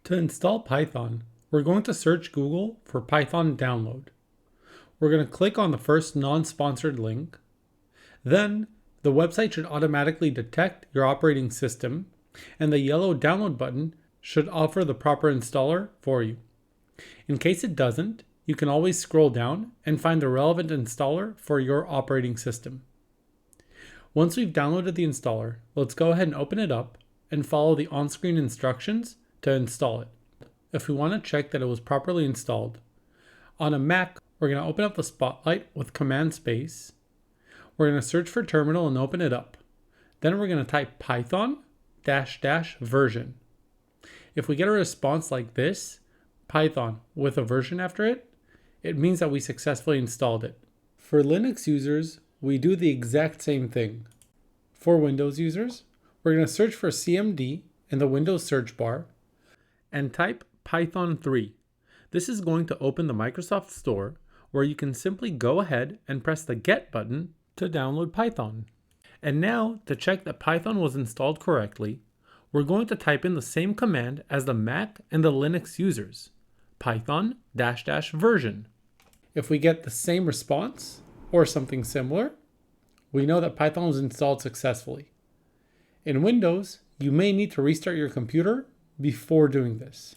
To install Python, we're going to search Google for Python download. We're going to click on the first non-sponsored link. Then the website should automatically detect your operating system, and the yellow download button should offer the proper installer for you. In case it doesn't, you can always scroll down and find the relevant installer for your operating system. Once we've downloaded the installer, let's go ahead and open it up and follow the on-screen instructions to install it. If we want to check that it was properly installed, on a Mac, we're going to open up the Spotlight with Command Space. We're going to search for terminal and open it up. Then we're going to type Python --version. If we get a response like this, Python with a version after it, it means that we successfully installed it. For Linux users, we do the exact same thing. For Windows users, we're going to search for CMD in the Windows search bar and type Python 3. This is going to open the Microsoft Store where you can simply go ahead and press the Get button to download Python. And now, to check that Python was installed correctly, we're going to type in the same command as the Mac and the Linux users, Python --version. If we get the same response or something similar, we know that Python was installed successfully. In Windows, you may need to restart your computer before doing this.